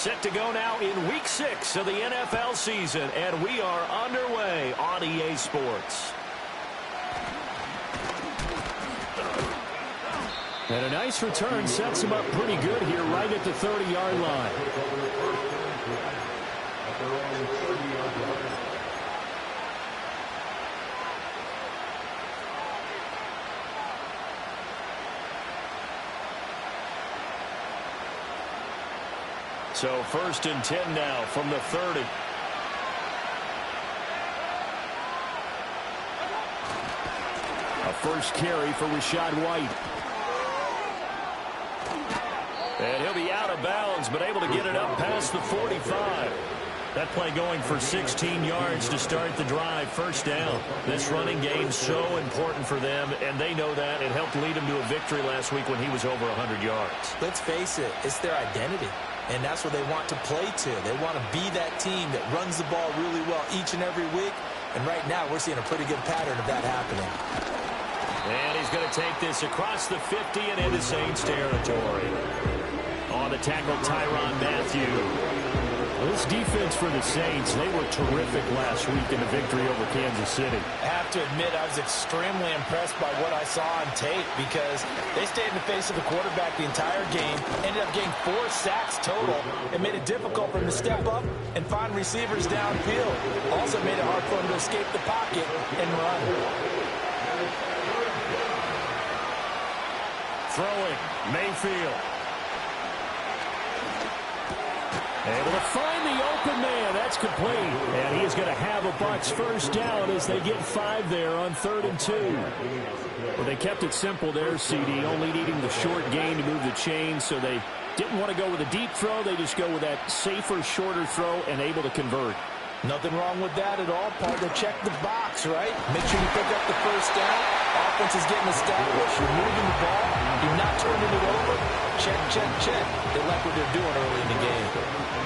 Set to go now in Week 6 of the NFL season, and we are underway on EA Sports. And a nice return sets him up pretty good here right at the 30-yard line. So 1st and 10 now from the 30. A first carry for Rachaad White. And he'll be out of bounds, but able to get it up past the 45. That play going for 16 yards to start the drive. First down. This running game so important for them, and they know that. It helped lead them to a victory last week when he was over 100 yards. Let's face it, it's their identity. And that's what they want to play to. They want to be that team that runs the ball really well each and every week. And right now, we're seeing a pretty good pattern of that happening. And he's going to take this across the 50 and into Saints territory. On the tackle, Tyrann Mathieu. This defense for the Saints, they were terrific last week in the victory over Kansas City. I have to admit, I was extremely impressed by what I saw on tape because they stayed in the face of the quarterback the entire game, ended up getting 4 sacks total, and made it difficult for him to step up and find receivers downfield. Also made it hard for him to escape the pocket and run. Throwing, Mayfield. Able to find the open man. That's complete. And he is going to have a Bucs first down as they get 5 there on 3rd and 2. Well, they kept it simple there, CD, only needing the short gain to move the chains, so they didn't want to go with a deep throw. They just go with that safer, shorter throw and able to convert. Nothing wrong with that at all, partner. Check the box, right? Make sure you pick up the first down. Offense is getting established. You're moving the ball. You're not turning it over. Check, check, check. They like what they're doing early in the game.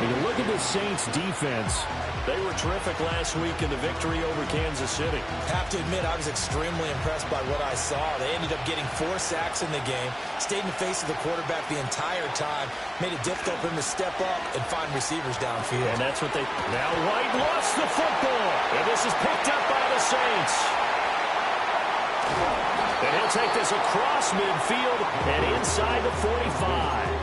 When you look at the Saints defense, they were terrific last week in the victory over Kansas City. Have to admit, I was extremely impressed by what I saw. They ended up getting 4 sacks in the game, stayed in the face of the quarterback the entire time, made it difficult for him to step up and find receivers downfield. And that's what they... Now White lost the football, and this is picked up by the Saints. And he'll take this across midfield and inside the 45.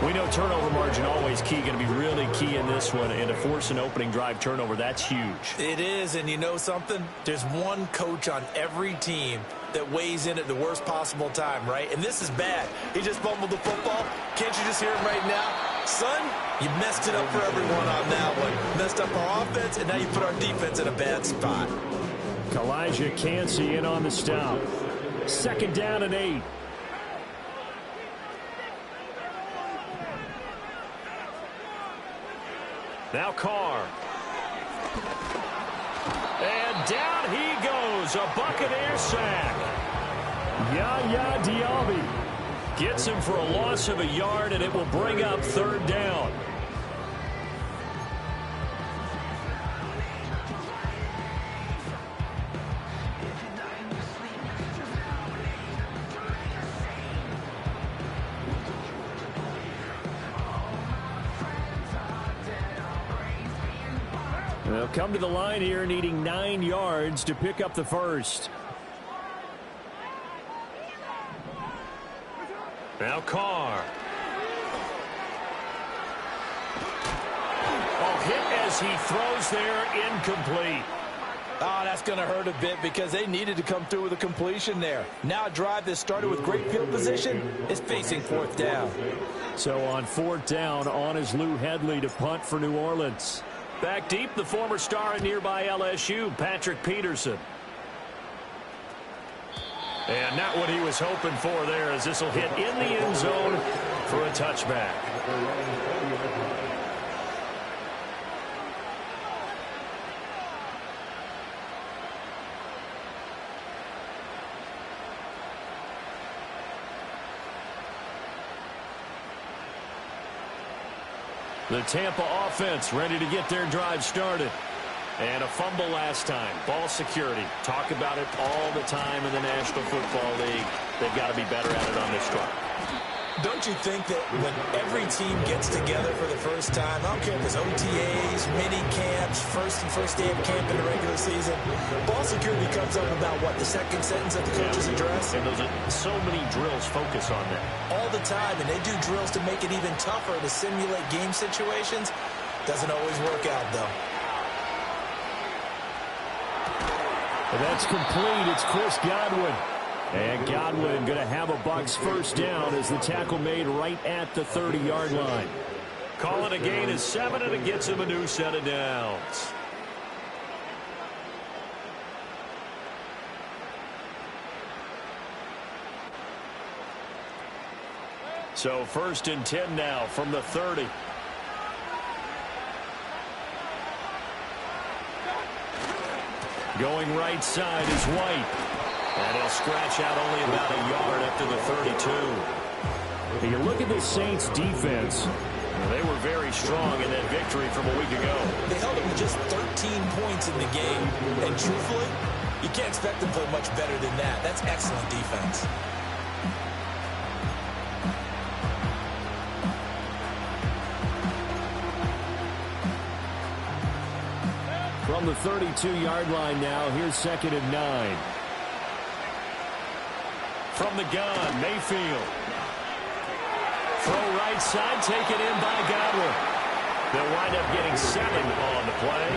We know turnover margin always key, going to be really key in this one, and to force an opening drive turnover, that's huge. It is, and you know something? There's one coach on every team that weighs in at the worst possible time, right? And this is bad. He just fumbled the football. Can't you just hear him right now? Son, you messed it up for everyone on that one. Messed up our offense, and now you put our defense in a bad spot. Kalijah Kancey in on the stop. 2nd down and 8. Now Carr. And down he goes. A Buccaneers sack. Yaya Diaby gets him for a loss of a yard, and it will bring up 3rd down. They'll come to the line here needing 9 yards to pick up the first. Now Carr. Oh, hit as he throws there, incomplete. Oh, that's going to hurt a bit because they needed to come through with a completion there. Now a drive that started with great field position is facing 4th down. So on 4th down, on is Lou Hedley to punt for New Orleans. Back deep, the former star at nearby LSU, Patrick Peterson. And not what he was hoping for there, as this will hit in the end zone for a touchback. The Tampa offense ready to get their drive started. And a fumble last time. Ball security. Talk about it all the time in the National Football League. They've got to be better at it on this drive. Don't you think that when every team gets together for the first time, I don't care if it's OTAs, mini camps, first day of camp in the regular season, ball security comes up about what, the second sentence of the coach's address? And those are so many drills focus on that. All the time, and they do drills to make it even tougher to simulate game situations. Doesn't always work out, though. And that's complete. It's Chris Godwin. And Godwin going to have a Bucs first down as the tackle made right at the 30-yard line. Calling a gain of 7, and it gets him a new set of downs. So 1st and 10 now from the 30. Going right side is White. And he'll scratch out only about a yard up to the 32. You look at the Saints defense. They were very strong in that victory from a week ago. They held them to just 13 points in the game. And truthfully, you can't expect them to play much better than that. That's excellent defense. From the 32-yard line now, here's 2nd and 9. From the gun, Mayfield. Throw right side, taken in by Godwin. They'll wind up getting 7 on the play,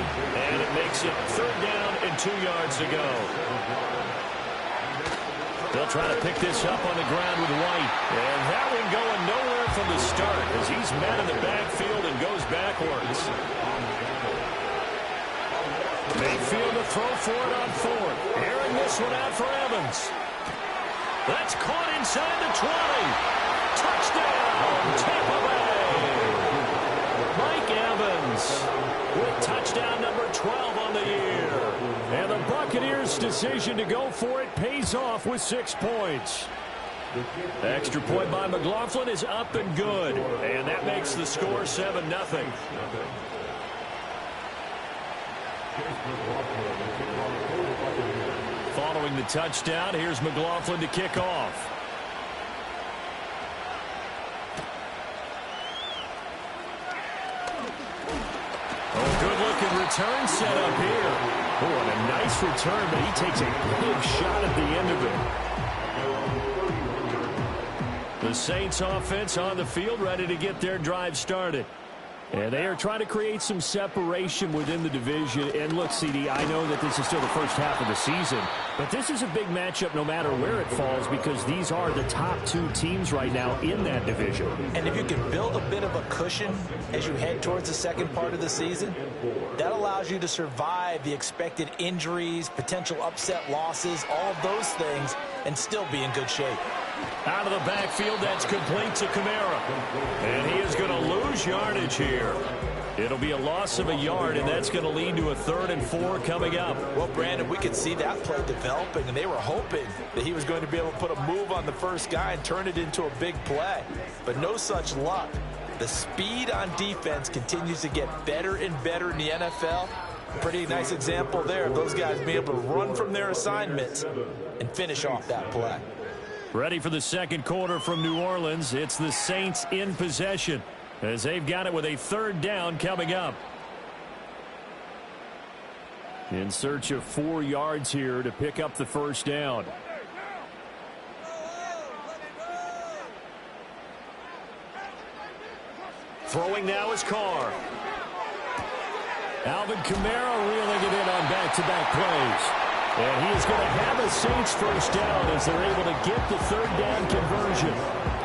and it makes it 3rd down and 2 yards to go. They'll try to pick this up on the ground with White. And that one going nowhere from the start as he's met in the backfield and goes backwards. Mayfield to throw for it on 4th. Airing this one out for Evans. That's caught inside the 20. Touchdown, Tampa Bay. Mike Evans with touchdown number 12 on the year. And the Buccaneers' decision to go for it pays off with 6 points. The extra point by McLaughlin is up and good. And that makes the score 7-0. Following the touchdown, here's McLaughlin to kick off. Oh, good-looking return set up here. Oh, and a nice return, but he takes a big shot at the end of it. The Saints offense on the field, ready to get their drive started. And they are trying to create some separation within the division. And look, CD, I know that this is still the first half of the season, but this is a big matchup no matter where it falls because these are the top 2 teams right now in that division. And if you can build a bit of a cushion as you head towards the second part of the season, that allows you to survive the expected injuries, potential upset losses, all of those things, and still be in good shape. Out of the backfield, that's complete to Kamara. And he is going to lose yardage here. It'll be a loss of a yard, and that's going to lead to a 3rd and 4 coming up. Well, Brandon, we could see that play developing, and they were hoping that he was going to be able to put a move on the first guy and turn it into a big play. But no such luck. The speed on defense continues to get better and better in the NFL. Pretty nice example there of those guys being able to run from their assignments and finish off that play. Ready for the second quarter from New Orleans. It's the Saints in possession as they've got it with a 3rd down coming up. In search of 4 yards here to pick up the first down. Throwing now is Carr. Alvin Kamara reeling it in on back-to-back plays. And he is going to have a Saints first down as they're able to get the 3rd down conversion.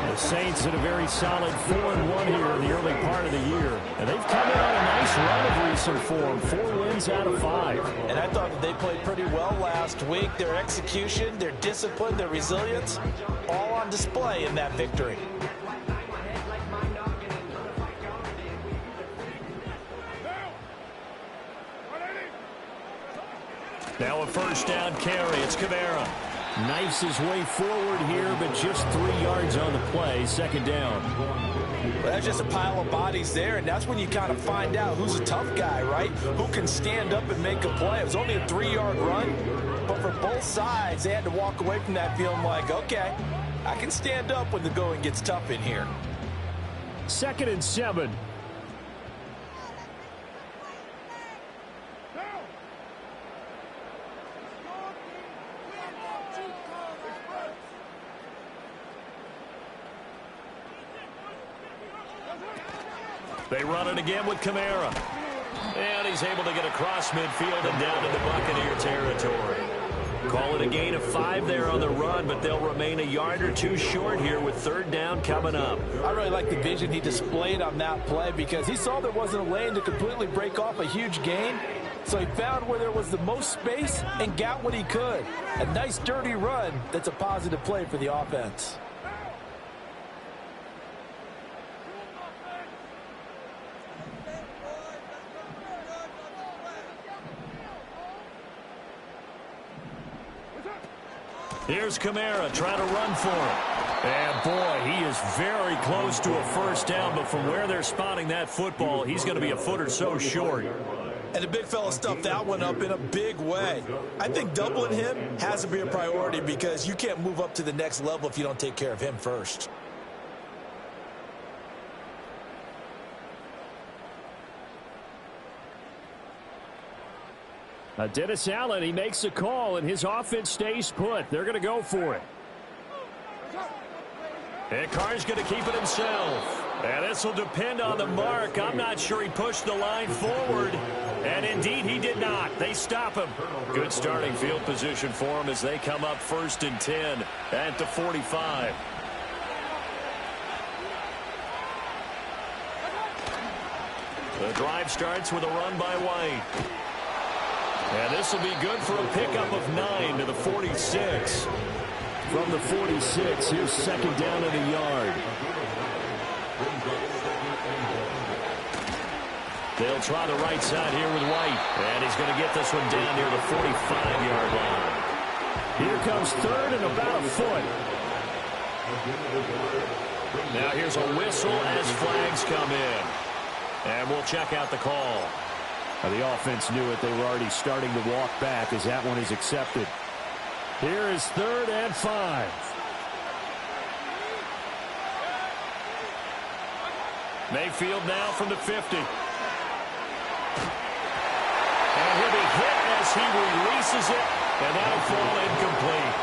The Saints had a very solid 4-1 here in the early part of the year. And they've come in on a nice run of recent form. 4 wins out of 5. And I thought that they played pretty well last week. Their execution, their discipline, their resilience, all on display in that victory. Now a first down carry. It's Kamara. Knifes his way forward here, but just 3 yards on the play. 2nd down. Well, that's just a pile of bodies there, and that's when you kind of find out who's a tough guy, right? Who can stand up and make a play. It was only a 3-yard run, but for both sides, they had to walk away from that feeling like, okay, I can stand up when the going gets tough in here. 2nd and 7. They run it again with Kamara. And he's able to get across midfield and down into Buccaneer territory. Call it a gain of 5 there on the run, but they'll remain a yard or 2 short here with 3rd down coming up. I really like the vision he displayed on that play because he saw there wasn't a lane to completely break off a huge gain. So he found where there was the most space and got what he could. A nice dirty run that's a positive play for the offense. Here's Kamara trying to run for it. And, boy, he is very close to a 1st down, but from where they're spotting that football, he's going to be a foot or so short. And the big fella stuffed that one up in a big way. I think doubling him has to be a priority because you can't move up to the next level if you don't take care of him first. Dennis Allen, he makes a call, and his offense stays put. They're going to go for it. And Carr's going to keep it himself. And this will depend on the mark. I'm not sure he pushed the line forward. And indeed, he did not. They stop him. Good starting field position for him as they come up 1st and 10 at the 45. The drive starts with a run by White. And this will be good for a pickup of 9 to the 46. From the 46, here's 2nd down and a yard. They'll try the right side here with White. And he's going to get this one down near the 45-yard line. Here comes 3rd and about a foot. Now here's a whistle as flags come in. And we'll check out the call. The offense knew it. They were already starting to walk back as that one is accepted. Here is 3rd and 5. Mayfield now from the 50. And he'll be hit as he releases it, and that'll fall incomplete.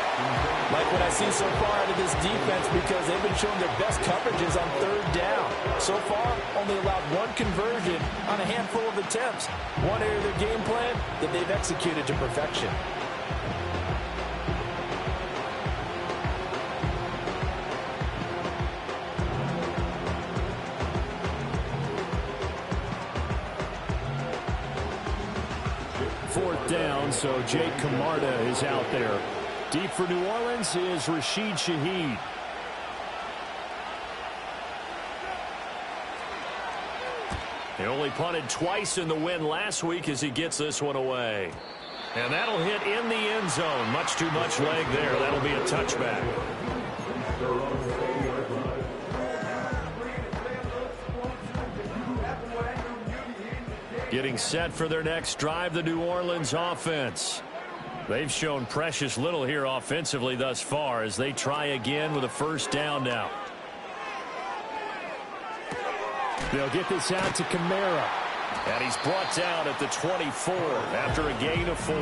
Like what I've seen so far out of this defense because they've been showing their best coverages on 3rd down. So far, only allowed 1 conversion on a handful of attempts. One area of their game plan that they've executed to perfection. Down, so Jake Camarda is out there. Deep for New Orleans is Rashid Shaheed. He only punted twice in the win last week as he gets this one away. And that'll hit in the end zone. Much too much leg there. That'll be a touchback. Getting set for their next drive, the New Orleans offense. They've shown precious little here offensively thus far as they try again with a 1st down now. They'll get this out to Kamara. And he's brought down at the 24 after a gain of 4.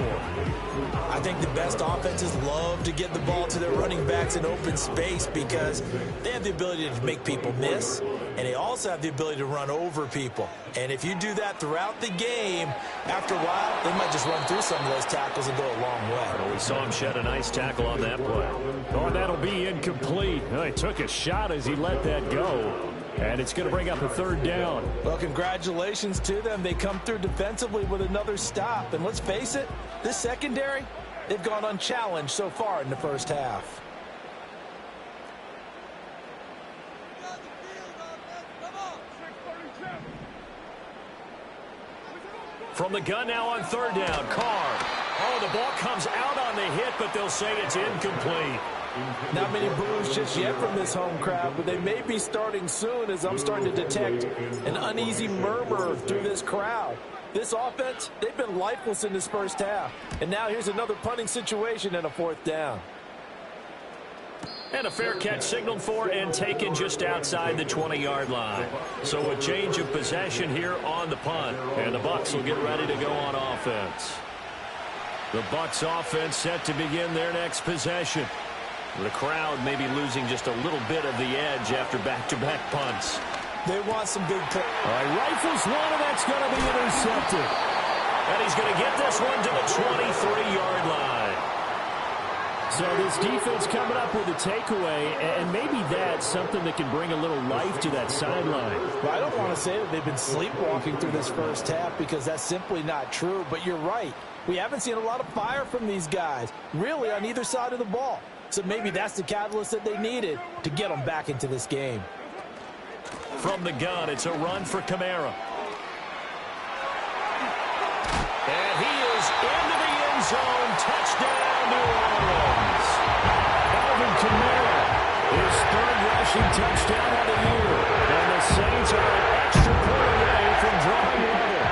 I think the best offenses love to get the ball to their running backs in open space because they have the ability to make people miss, and they also have the ability to run over people. And if you do that throughout the game, after a while, they might just run through some of those tackles and go a long way. Well, we saw him shed a nice tackle on that play. Oh, that'll be incomplete. Oh, he took a shot as he let that go. And it's going to bring up a 3rd down. Well, congratulations to them. They come through defensively with another stop. And let's face it, this secondary, they've gone unchallenged so far in the 1st half. From the gun now on 3rd down, Carr. Oh, the ball comes out on the hit, but they'll say it's incomplete. Not many boos just yet from this home crowd, but they may be starting soon as I'm starting to detect an uneasy murmur through this crowd. This offense, they've been lifeless in this 1st half. And now here's another punting situation and a 4th down. And a fair catch signaled for and taken just outside the 20-yard line. So a change of possession here on the punt. And the Bucs will get ready to go on offense. The Bucs offense set to begin their next possession. The crowd may be losing just a little bit of the edge after back-to-back punts. They want some big play. All right, rifles one, and that's going to be intercepted. And he's going to get this one to the 23-yard line. So this defense coming up with a takeaway, and maybe that's something that can bring a little life to that sideline. Well, I don't want to say that they've been sleepwalking through this first half because that's simply not true, but you're right. We haven't seen a lot of fire from these guys, really, on either side of the ball. So maybe that's the catalyst that they needed to get them back into this game. From the gun, it's a run for Kamara. And he is into the end zone. Touchdown, New Orleans. Alvin Kamara, his third rushing touchdown of the year. And the Saints are an extra point away from drawing level.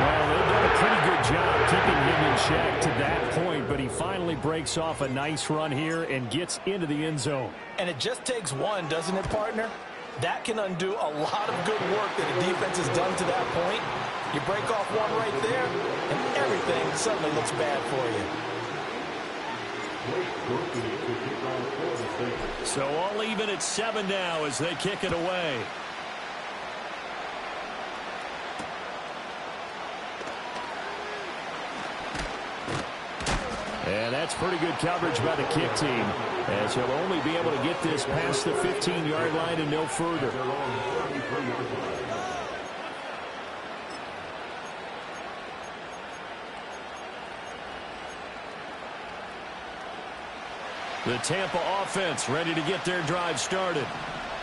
Well, they've done a pretty good job keeping him in check to that point, but he finally breaks off a nice run here and gets into the end zone. And it just takes one, doesn't it, partner? That can undo a lot of good work that a defense has done to that point. You break off one right there, and everything suddenly looks bad for you. So all even at 7 now as they kick it away. And that's pretty good coverage by the kick team, as he'll only be able to get this past the 15-yard line and no further. The Tampa offense ready to get their drive started.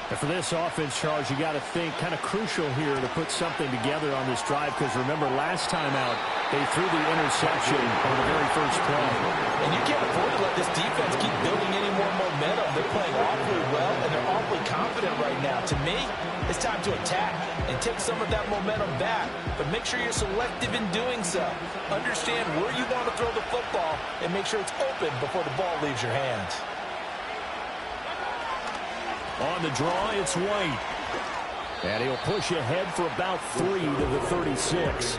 And for this offense, Charles, you got to think kind of crucial here to put something together on this drive, because remember, last time out, they threw the interception on the very first play. And you can't afford to let this defense keep building any more momentum. They're playing awfully well, and they're awfully confident right now. To me, it's time to attack and take some of that momentum back. But make sure you're selective in doing so. Understand where you want to throw the football and make sure it's open before the ball leaves your hands. On the draw, it's White. And he'll push ahead for about 3 to the 36.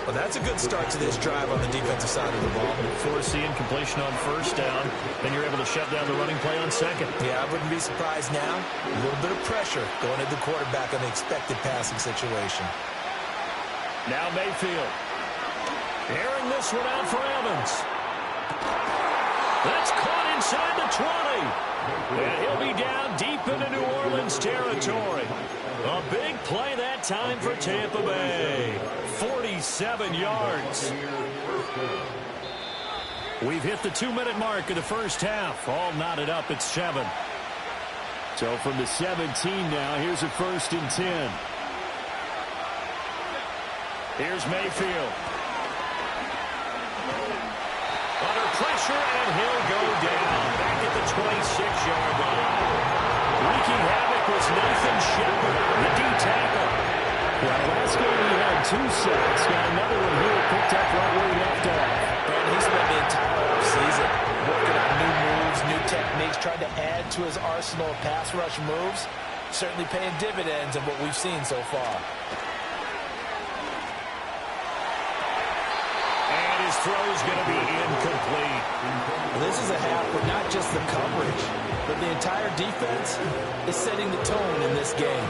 Well, that's a good start to this drive on the defensive side of the ball. Force the incompletion on first down. Then you're able to shut down the running play on second. Yeah, I wouldn't be surprised now. A little bit of pressure going into the quarterback on the expected passing situation. Now Mayfield. Airing this one out for Evans. That's caught inside the 20. And he'll be down deep into New Orleans territory. A big play that time for Tampa Bay. 47 yards. We've hit the 2-minute mark of the first half. All knotted up at 7. So from the 17 now, here's a 1st and 10. Here's Mayfield. Under pressure, and he'll go down back at the 26-yard line. Wreaking havoc was Nathan Shepard, the D-tackle. Well, last game he had 2 sacks. Got another one here picked up right where he left off. And he spent the entire offseason working on new moves, new techniques, trying to add to his arsenal of pass rush moves. Certainly paying dividends in what we've seen so far. His throw is going to be incomplete. This is a half where not just the coverage, but the entire defense is setting the tone in this game.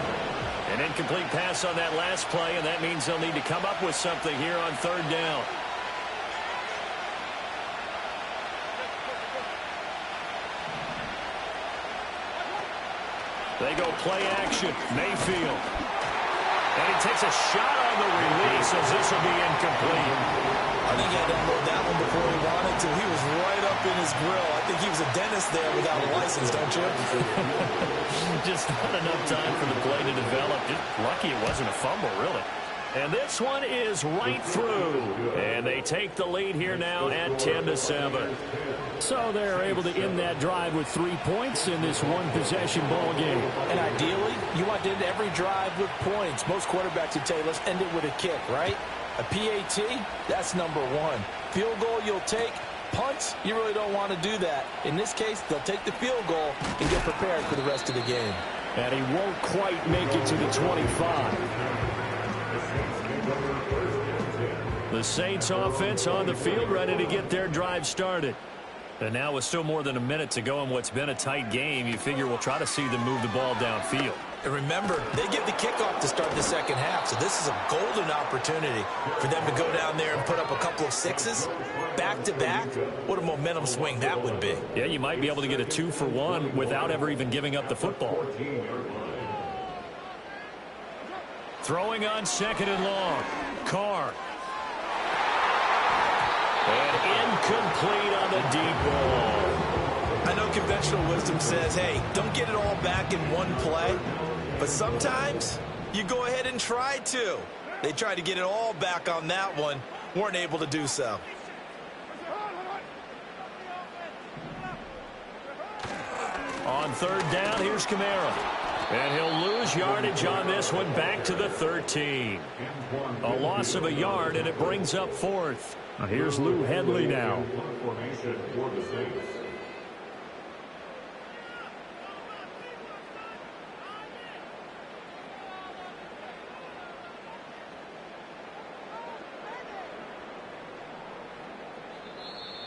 An incomplete pass on that last play, and that means they'll need to come up with something here on 3rd down. They go play action. Mayfield. And he takes a shot on the release as this will be incomplete. I think he had to unload that one before he wanted to. He was right up in his grill. I think he was a dentist there without a license, don't you? Just not enough time for the play to develop. Just lucky it wasn't a fumble, really. And this one is right through. And they take the lead here now at 10-7. So they're able to end that drive with 3 points in this one-possession ball game. And ideally, you want to end every drive with points. Most quarterbacks would tell you, let's end it with a kick, right? A PAT, that's number 1. Field goal you'll take, punts, you really don't want to do that. In this case, they'll take the field goal and get prepared for the rest of the game. And he won't quite make it to the 25. The Saints offense on the field, ready to get their drive started. And now with still more than a minute to go in what's been a tight game, you figure we'll try to see them move the ball downfield. And remember, they get the kickoff to start the second half, so this is a golden opportunity for them to go down there and put up a couple of sixes back-to-back. What a momentum swing that would be. Yeah, you might be able to get a 2-for-1 without ever even giving up the football. Throwing on second and long. Carr. And incomplete on the deep ball. I know conventional wisdom says, hey, don't get it all back in one play. But sometimes you go ahead and try to. They tried to get it all back on that one. Weren't able to do so. On third down, here's Kamara. And he'll lose yardage on this one, back to the 13. A loss of a yard, and it brings up fourth. Now here's Lou Hedley now.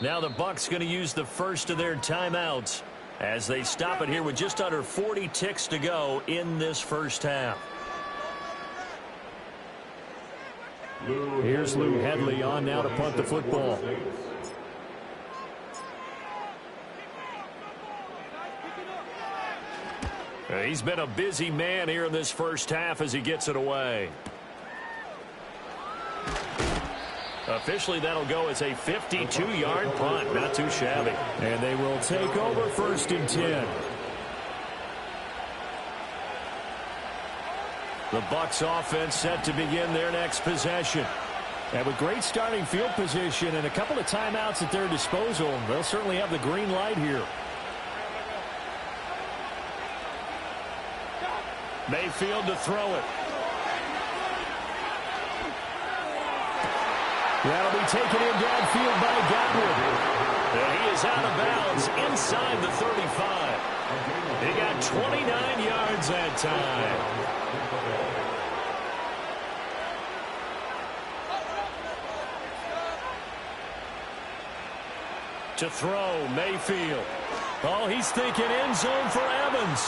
Now the Bucs going to use the first of their timeouts as they stop it here with just under 40 ticks to go in this first half. Here's Lou Hedley on now to punt the football. He's been a busy man here in this first half as he gets it away. Officially, that'll go as a 52-yard punt. Not too shabby. And they will take over first and 10. The Bucs offense set to begin their next possession. And with great starting field position and a couple of timeouts at their disposal, they'll certainly have the green light here. Mayfield to throw it. That'll be taken in downfield by Godwin. And he is out of bounds inside the 35. He got 29 yards that time. To throw, Mayfield. Oh, he's thinking end zone for Evans.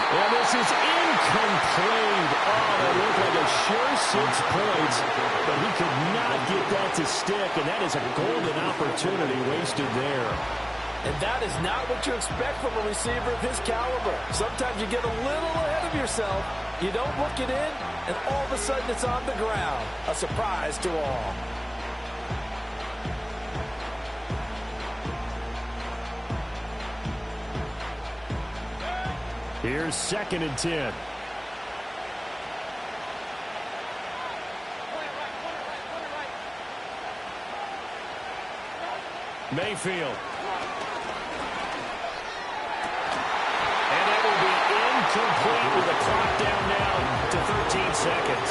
And this is incomplete. Oh, that looked like a sure 6 points, but he could not get that to stick, and that is a golden opportunity wasted there. And that is not what you expect from a receiver of his caliber. Sometimes you get a little ahead of yourself, you don't look it in, and all of a sudden it's on the ground. A surprise to all. Here's second and 10. Mayfield. And it will be incomplete with the clock down now to 13 seconds.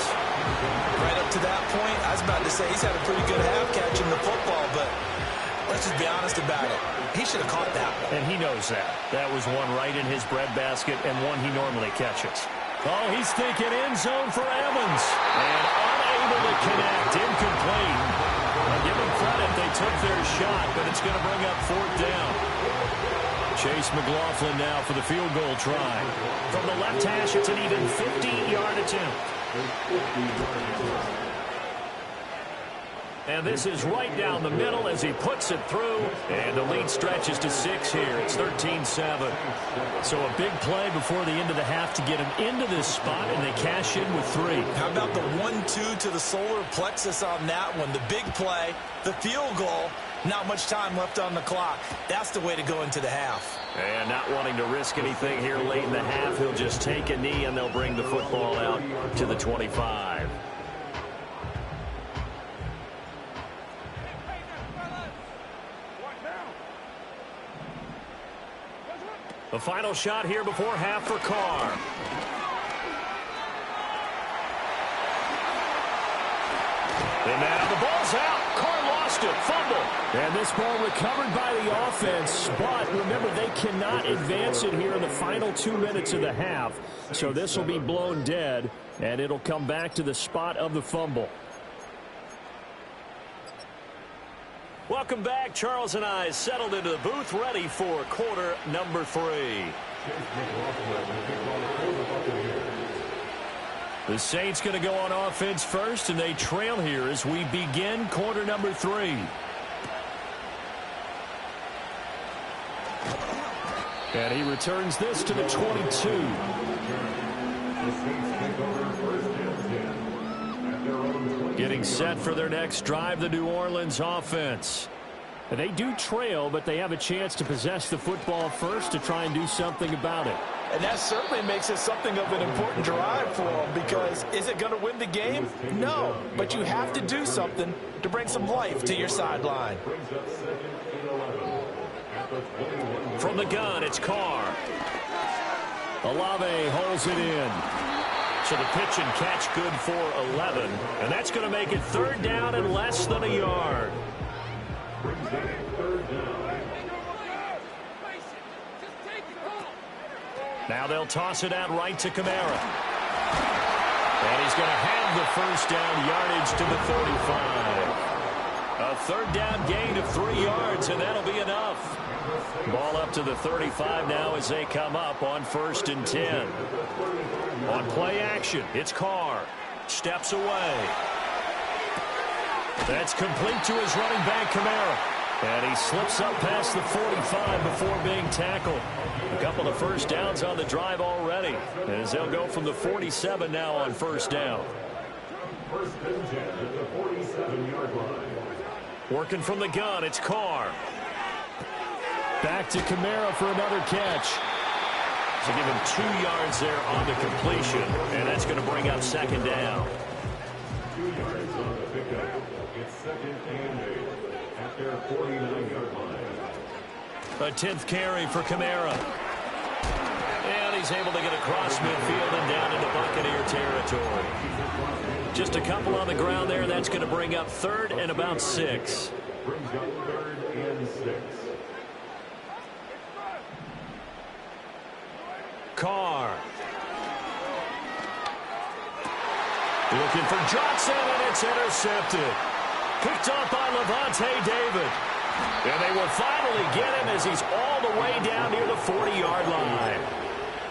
Right up to that point, I was about to say he's had a pretty good half catching the football, but let's just be honest about it. He should have caught that one. And he knows that. That was one right in his breadbasket and one he normally catches. Oh, he's thinking end zone for Evans. And unable to connect. Incomplete. I'll give them credit. They took their shot, but it's going to bring up fourth down. Chase McLaughlin now for the field goal try. From the left hash, it's an even 50-yard attempt. And this is right down the middle as he puts it through. And the lead stretches to 6 here. It's 13-7. So a big play before the end of the half to get him into this spot, and they cash in with 3. How about the 1-2 to the solar plexus on that one? The big play, the field goal, not much time left on the clock. That's the way to go into the half. And not wanting to risk anything here late in the half, he'll just take a knee, and they'll bring the football out to the 25. The final shot here before half for Carr. And now the ball's out. Carr lost lost it. Fumble. And this ball recovered by the offense. But remember, they cannot advance it here in the final 2 minutes of the half. So this will be blown dead, and it'll come back to the spot of the fumble. Welcome back. Charles and I settled into the booth, ready for quarter number 3. The Saints going to go on offense first, and they trail here as we begin quarter number 3. And he returns this to the 22. Getting set for their next drive, the New Orleans offense. And they do trail, but they have a chance to possess the football first to try and do something about it. And that certainly makes it something of an important drive for them, because is it going to win the game? No, but you have to do something to bring some life to your sideline. From the gun, it's Carr. Olave holds it in. So the pitch and catch good for 11. And that's going to make it 3rd down and less than a yard. Now they'll toss it out right to Kamara. And he's going to have the 1st down, yardage to the 35. A 3rd down gain of 3 yards, and that'll be enough. Ball up to the 35 now as they come up on 1st and 10. On play action, it's Carr. Steps away. That's complete to his running back, Kamara. And he slips up past the 45 before being tackled. A couple of 1st downs on the drive already, as they'll go from the 47 now on 1st down. Working from the gun, it's Carr. Back to Kamara for another catch. So give him 2 yards there on the completion, and that's going to bring up 2nd down. 2 yards on the pickup. It's 2nd and 8 at their 49-yard line. A 10th carry for Kamara. And he's able to get across midfield and down into Buccaneer territory. Just a couple on the ground there. That's going to bring up 3rd and about 6. Brings up 3rd and 6. Carr. Looking for Johnson, and it's intercepted. Picked up by Levante David. And they will finally get him as he's all the way down near the 40-yard line.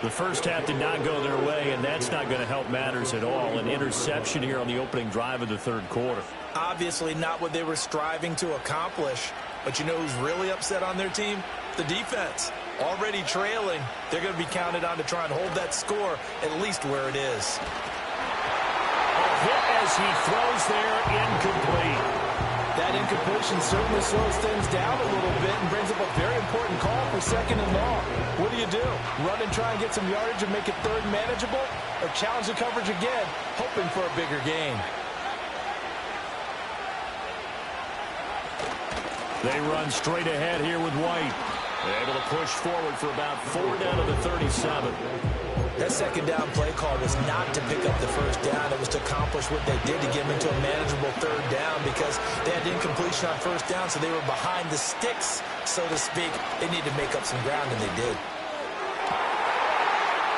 The first half did not go their way, and that's not going to help matters at all. An interception here on the opening drive of the 3rd quarter. Obviously not what they were striving to accomplish. But you know who's really upset on their team? The defense. Already trailing, they're going to be counted on to try and hold that score at least where it is. A hit as he throws there, incomplete. That incompletion certainly slows things down a little bit and brings up a very important call for 2nd and long. What do? Run and try and get some yardage and make it 3rd manageable, or challenge the coverage again, hoping for a bigger gain? They run straight ahead here with White. Able to push forward for about 4 down to the 37. That 2nd down play call was not to pick up the 1st down. It was to accomplish what they did to get them into a manageable 3rd down, because they had incompletion on 1st down, so they were behind the sticks, so to speak. They needed to make up some ground, and they did.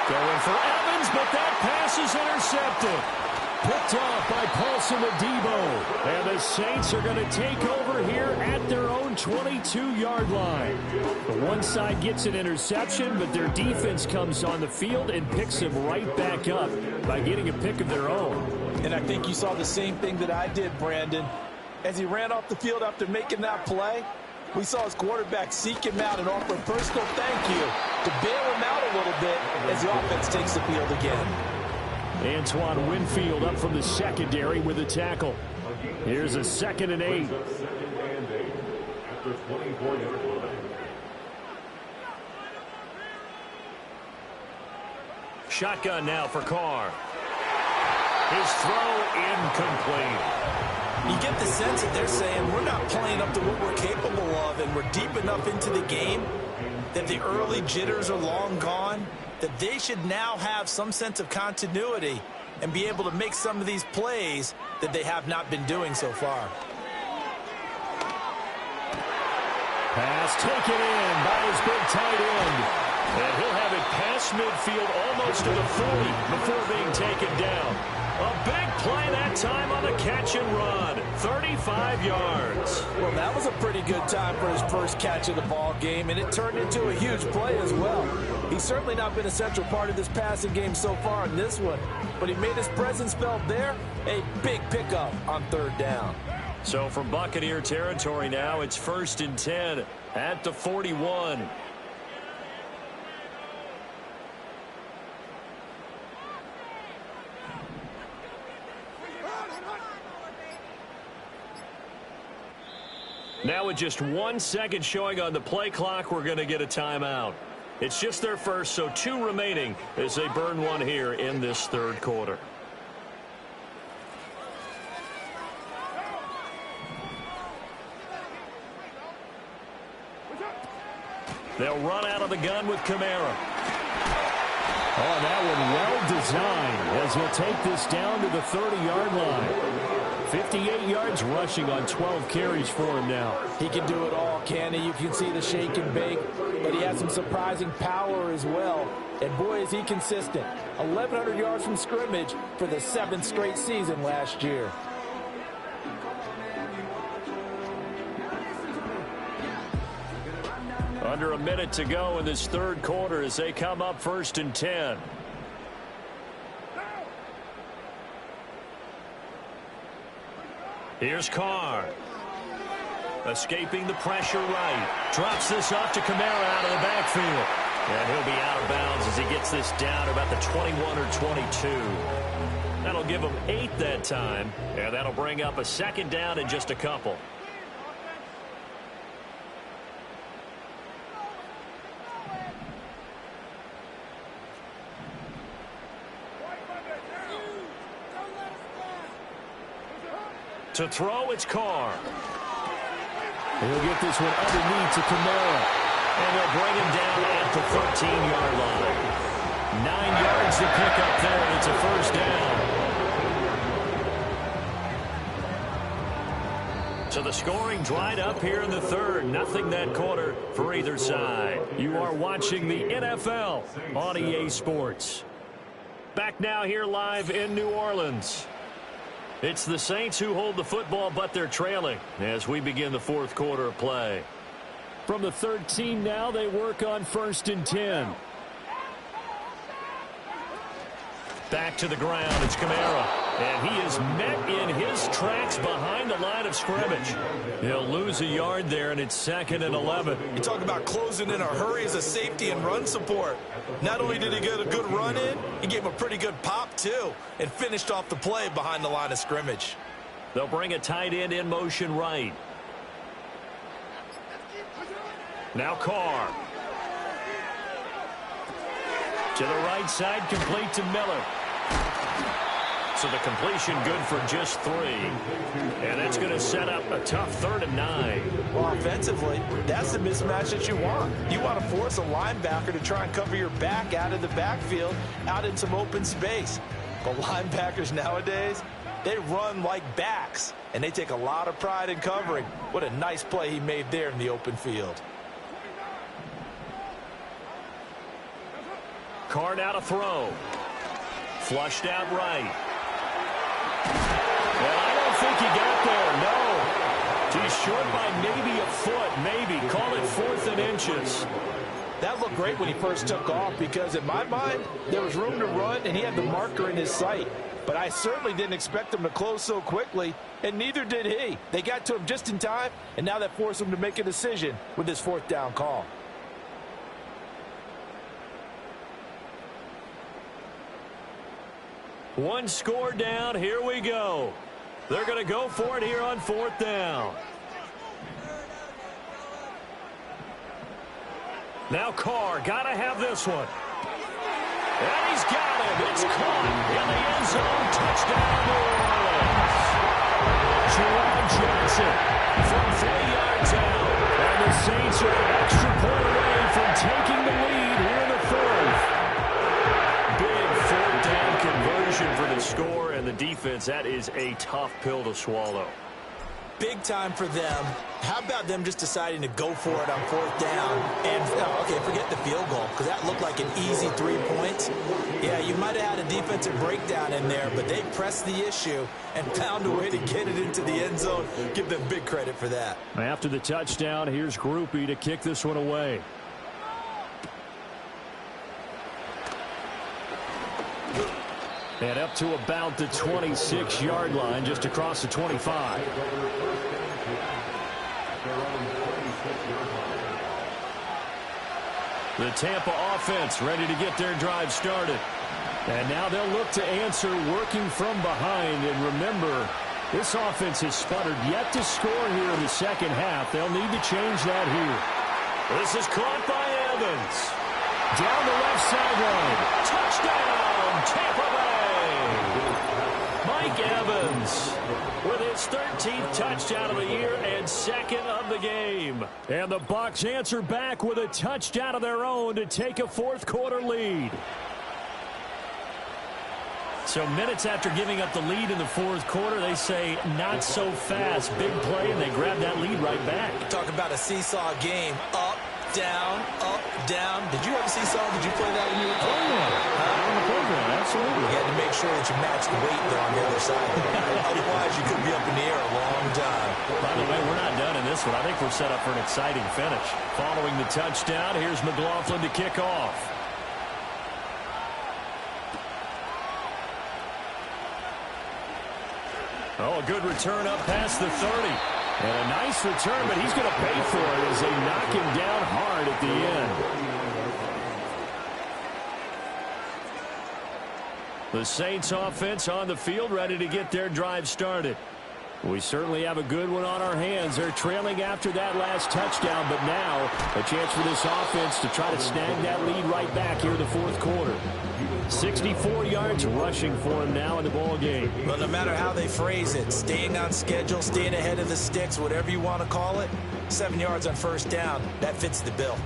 Going for Evans, but that pass is intercepted. Picked off by Paulson Adebo. And the Saints are going to take over here at their own 22-yard line. The one side gets an interception, but their defense comes on the field and picks them right back up by getting a pick of their own. And I think you saw the same thing that I did, Brandon. As he ran off the field after making that play, we saw his quarterback seek him out and offer a personal thank you to bail him out a little bit as the offense takes the field again. Antoine Winfield up from the secondary with a tackle. Here's a 2nd and 8. Shotgun now for Carr. His throw incomplete. You get the sense that they're saying we're not playing up to what we're capable of, and we're deep enough into the game that the early jitters are long gone, that they should now have some sense of continuity and be able to make some of these plays that they have not been doing so far. Pass taken in by his big tight end. And he'll have it past midfield almost to the 40 before being taken down. A big play that time on the catch and run. 35 yards. Well, that was a pretty good time for his first catch of the ball game, and it turned into a huge play as well. He's certainly not been a central part of this passing game so far in this one, but he made his presence felt there. A big pickup on third down. So from Buccaneer territory now, it's 1st and 10 at the 41. Now with just 1 second showing on the play clock, we're going to get a timeout. It's just their first, so 2 remaining as they burn one here in this third quarter. They'll run out of the gun with Kamara. Oh, that one well designed as he'll take this down to the 30-yard line. 58 yards rushing on 12 carries for him now. He can do it all, Candy. You can see the shake and bake, but he has some surprising power as well. And boy, is he consistent. 1,100 yards from scrimmage for the 7th straight season last year. Under a minute to go in this third quarter as they come up 1st and 10. Here's Carr. Escaping the pressure right. Drops this off to Kamara out of the backfield. And he'll be out of bounds as he gets this down about the 21 or 22. That'll give him 8 that time. And that'll bring up a 2nd down in just a couple. To throw, it's Carr. He'll get this one underneath to Kamara. And they'll bring him down at the 13-yard line. 9 yards to pick up there, and it's a 1st down. So the scoring dried up here in the third. Nothing that quarter for either side. You are watching the NFL on EA Sports. Back now here live in New Orleans. It's the Saints who hold the football, but they're trailing as we begin the fourth quarter of play. From the 13 now, they work on 1st and 10. Back to the ground, it's Kamara. And he is met in his tracks behind the line of scrimmage. He'll lose a yard there, and it's 2nd and 11. You talk about closing in a hurry as a safety and run support. Not only did he get a good run in, he gave a pretty good pop, too, and finished off the play behind the line of scrimmage. They'll bring a tight end in motion right. Now Carr. To the right side, complete to Miller. So the completion good for just 3. And that's going to set up a tough 3rd and 9. Well, offensively, that's the mismatch that you want. You want to force a linebacker to try and cover your back out of the backfield, out in some open space. But linebackers nowadays, they run like backs, and they take a lot of pride in covering. What a nice play he made there in the open field. Carr now to throw. Flushed out right. Well, I don't think he got there, no. He's short by maybe a foot, maybe. Call it 4th and inches. That looked great when he first took off because, in my mind, there was room to run, and he had the marker in his sight. But I certainly didn't expect him to close so quickly, and neither did he. They got to him just in time, and now that forced him to make a decision with this 4th down call. One score down. Here we go. They're going to go for it here on 4th down. Now Carr, got to have this one. And he's got him. It's caught in the end zone. Touchdown, New Orleans. Jerome Johnson from 3 yards out. And the Saints are an extra point away from taking the lead here in the 4th. Big 4th down conversion for the score, and the defense, that is a tough pill to swallow. big time for them. How about them just deciding to go for it on 4th down? And, okay, forget the field goal, because that looked like an easy 3 points. Yeah, you might have had a defensive breakdown in there, but they pressed the issue and found a way to get it into the end zone. Give them big credit for that. After the touchdown, here's Groupie to kick this one away. And up to about the 26-yard line, just across the 25. The Tampa offense ready to get their drive started. And now they'll look to answer working from behind. And remember, this offense has sputtered yet to score here in the second half. They'll need to change that here. This is caught by Evans. Down the left sideline. Touchdown, Tampa Bay. Mike Evans with his 13th touchdown of the year and 2nd of the game. And the Bucs answer back with a touchdown of their own to take a 4th quarter lead. So minutes after giving up the lead in the 4th quarter, they say not so fast. Big play, and they grab that lead right back. Talk about a seesaw game. Up, down, up, down. Did you have a seesaw? Did you play that when you were playing? Oh, yeah. On the program, absolutely. You had to make sure that you matched the weight, though, on the other side. Otherwise, you could be up in the air a long time. By the way, we're not done in this one. I think we're set up for an exciting finish. Following the touchdown, here's McLaughlin to kick off. Oh, a good return up past the 30. And a nice return, but he's going to pay for it as they knock him down hard at the end. The Saints offense on the field, ready to get their drive started. We certainly have a good one on our hands. They're trailing after that last touchdown, but now a chance for this offense to try to snag that lead right back here in the 4th quarter. 64 yards rushing for him now in the ball game. Well, no matter how they phrase it, staying on schedule, staying ahead of the sticks, whatever you want to call it, 7 yards on 1st down, that fits the bill.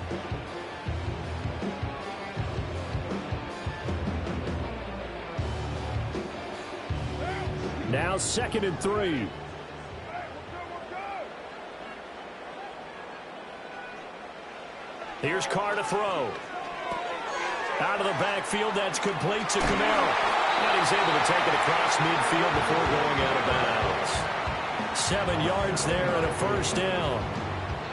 Now 2nd and 3. Here's Carr to throw. Out of the backfield, that's complete to Camaro. And he's able to take it across midfield before going out of bounds. 7 yards there and a 1st down.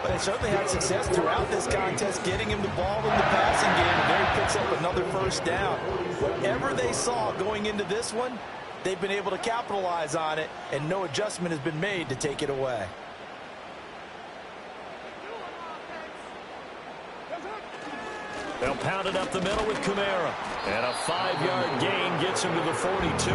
But they certainly had success throughout this contest, getting him the ball in the passing game. And there he picks up another 1st down. Whatever they saw going into this one, they've been able to capitalize on it, and no adjustment has been made to take it away. They'll pound it up the middle with Camara. And a 5-yard gain gets him to the 42.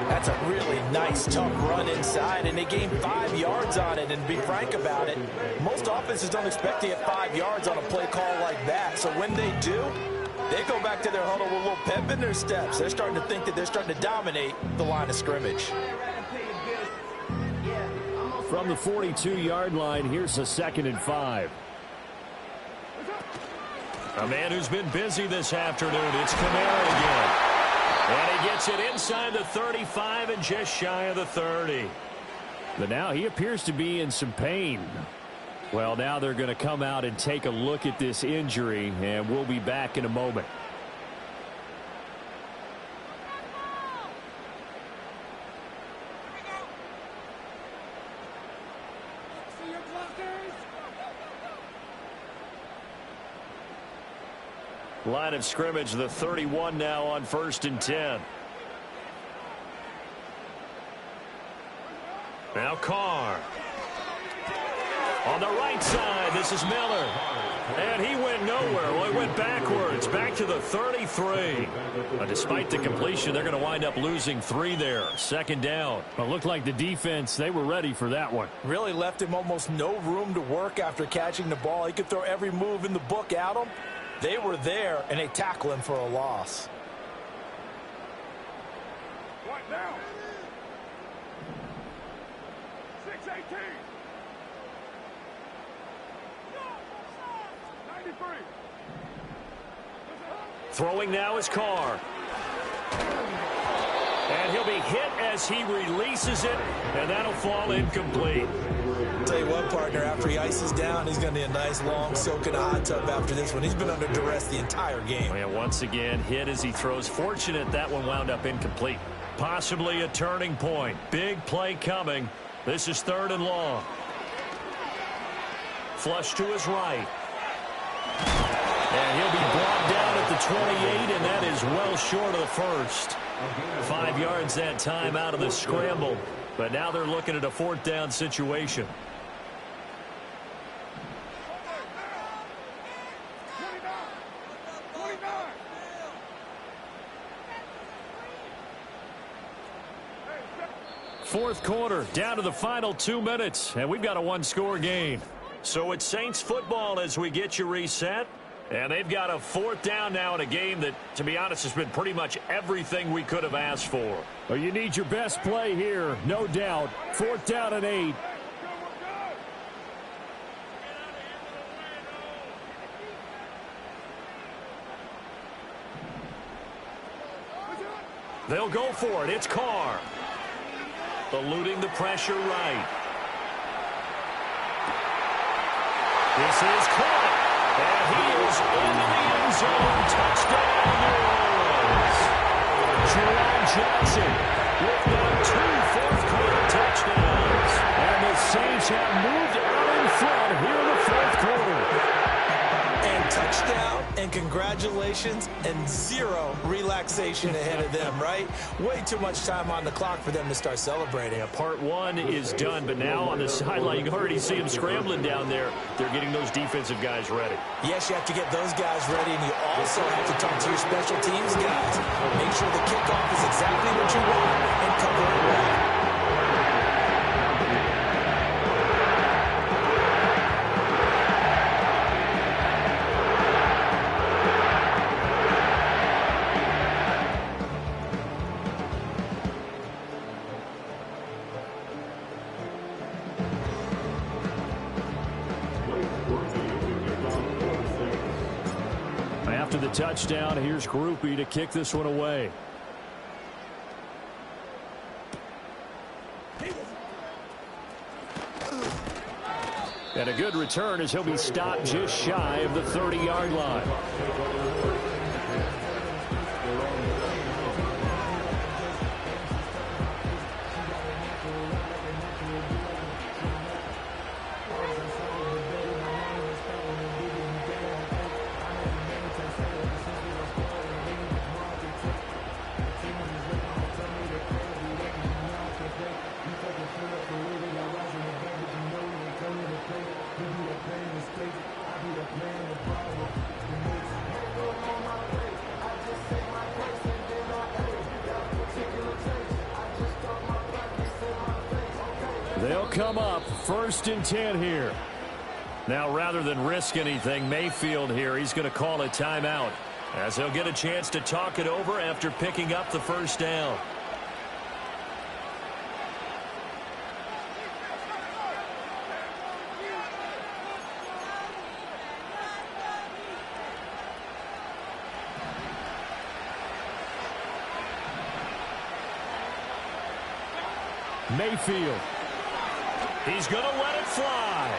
That's a really nice, tough run inside, and they gained 5 yards on it. And to be frank about it, most offenses don't expect to get 5 yards on a play call like that. So when they do, they go back to their huddle with a little pep in their steps. They're starting to think that they're starting to dominate the line of scrimmage. From the 42-yard line, here's a 2nd and 5. A man who's been busy this afternoon. It's Camara again. And he gets it inside the 35 and just shy of the 30. But now he appears to be in some pain. Well, now they're going to come out and take a look at this injury, and we'll be back in a moment. Line of scrimmage, the 31 now on 1st and 10. Now Carr. On the right side, this is Miller. And he went nowhere. Well, he went backwards, back to the 33. Despite the completion, they're going to wind up losing 3 there. 2nd down. Well, it looked like the defense, they were ready for that one. Really left him almost no room to work after catching the ball. He could throw every move in the book at him. They were there, and they tackle him for a loss. Right now. 6-18. 93. Throwing now is Carr. And And he'll be hit as he releases it, and that'll fall incomplete. Tell you what, partner, after he ices down, he's going to need a nice long soak in a hot tub after this one. He's been under duress the entire game. And once again, hit as he throws. Fortunate that one wound up incomplete. Possibly a turning point. Big play coming. This is 3rd and long. Flush to his right. And he'll be brought down at the 28, and that is well short of the first. 5 yards that time out of the scramble. But now they're looking at a 4th down situation. Fourth quarter, down to the final 2 minutes, and we've got a 1-score game. So it's Saints football as we get you reset. And they've got a 4th down now in a game that, to be honest, has been pretty much everything we could have asked for. Well, you need your best play here, no doubt. 4th down and 8. They'll go for it. It's Carr. Eluding the pressure right. This is caught. And he is into the end zone. Touchdown, New Orleans. Jerome Jackson with now 2 fourth-quarter touchdowns. And the Saints have moved out in front here in the 4th quarter. And touchdown, and congratulations, and 0 relaxation ahead of them, right? Way too much time on the clock for them to start celebrating. Yeah, part 1 is done, but now on the sideline, you can already see them scrambling down there. They're getting those defensive guys ready. Yes, you have to get those guys ready, and you also have to talk to your special teams guys. Make sure the kickoff is exactly what you want and cover it well. After the touchdown, here's Groupie to kick this one away. And a good return as he'll be stopped just shy of the 30-yard line. They'll come up 1st and 10 here. Now, rather than risk anything, Mayfield here, he's going to call a timeout as he'll get a chance to talk it over after picking up the 1st down. Mayfield. He's going to let it fly.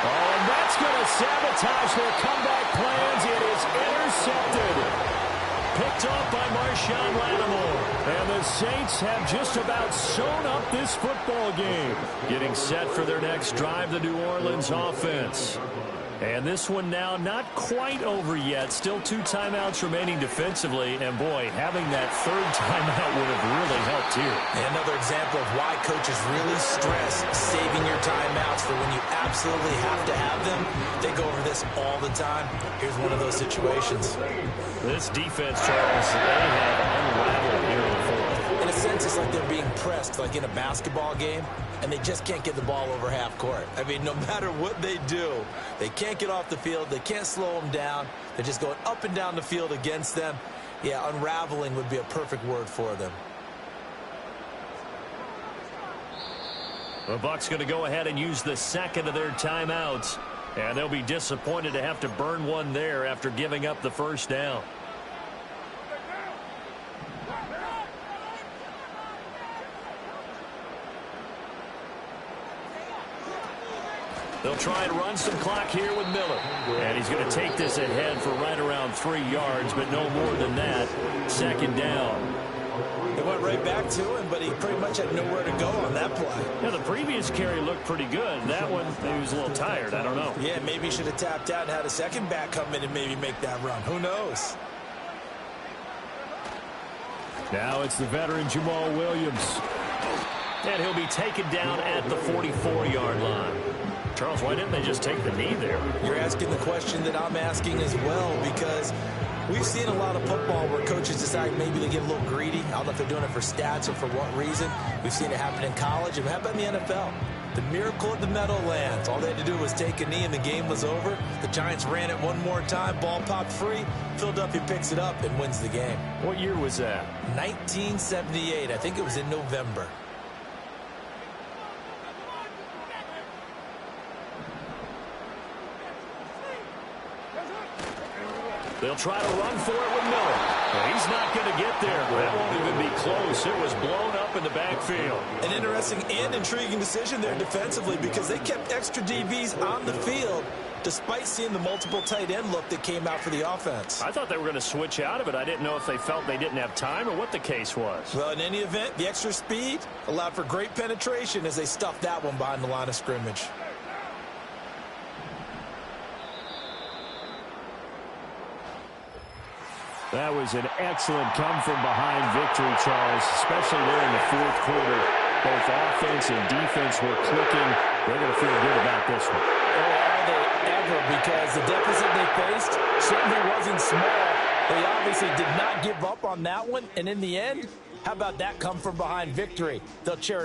Oh, and that's going to sabotage their comeback plans. It is intercepted. Picked off by Marshawn Lattimore. And the Saints have just about sewn up this football game. Getting set for their next drive, the New Orleans offense. And this one now not quite over yet. Still 2 timeouts remaining defensively. And, boy, having that 3rd timeout would have really helped here. And another example of why coaches really stress saving your timeouts for when you absolutely have to have them. They go over this all the time. Here's one of those situations. This defense, Charles, they have unraveled here in the 4th. In a sense, it's like they're being pressed, like in a basketball game, and they just can't get the ball over half court. I mean, no matter what they do, they can't get off the field. They can't slow them down. They're just going up and down the field against them. Yeah, unraveling would be a perfect word for them. The Bucs going to go ahead and use the 2nd of their timeouts. And they'll be disappointed to have to burn one there after giving up the 1st down. They'll try and run some clock here with Miller. And he's going to take this ahead for right around 3 yards, but no more than that. Second down. They went right back to him, but he pretty much had nowhere to go on that play. Yeah, the previous carry looked pretty good. That one, maybe he was a little tired. I don't know. Yeah, maybe he should have tapped out and had a second back come in and maybe make that run. Who knows? Now it's the veteran Jamal Williams. And he'll be taken down at the 44-yard line. Charles, why didn't they just take the knee there? You're asking the question that I'm asking as well, because we've seen a lot of football where coaches decide maybe they get a little greedy. I don't know if they're doing it for stats or for what reason. We've seen it happen in college. It happened in the NFL. The miracle of the Meadowlands. All they had to do was take a knee and the game was over. The Giants ran it one more time. Ball popped free. Philadelphia picks it up and wins the game. What year was that? 1978. I think it was in November. They'll try to run for it with Miller. Well, he's not going to get there. That won't even be close. It was blown up in the backfield. An interesting and intriguing decision there defensively, because they kept extra DBs on the field despite seeing the multiple tight end look that came out for the offense. I thought they were going to switch out of it. I didn't know if they felt they didn't have time or what the case was. Well, in any event, the extra speed allowed for great penetration as they stuffed that one behind the line of scrimmage. That was an excellent come-from-behind victory, Charles, especially there in the fourth quarter. Both offense and defense were clicking. They're going to feel good about this one. Oh, are they ever, because the deficit they faced certainly wasn't small. They obviously did not give up on that one, and in the end, how about that come-from-behind victory? They'll cherish